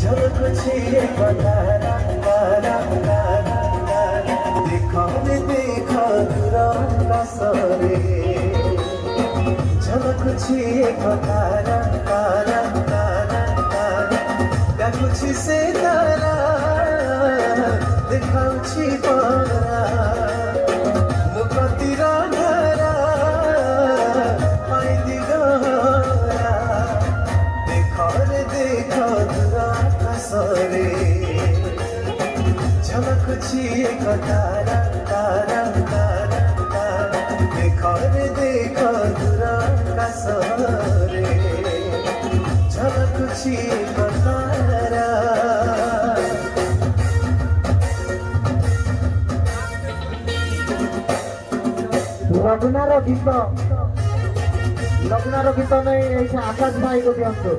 ঝলকুছি তারা তারা তারা তারা দেখো রে দেখো দূর আকাশরে ঝলকুছি তারা তারা তারা তারা ডাকুছি সে তারা দেখাউছি পরা মুকতির ধারা পাই দিগরা দেখো রে দেখো দূর আকাশরে ঝলকুছি তারা তারা তারা তারা দেখো রে দেখো দূর আকাশরে ঝলকুছি তারা ଲଗ୍ନାର ଗୀତ ନେଇ ଏଇଠି ଆକାଶ ଭାଇକୁ ଦିଅନ୍ତୁ।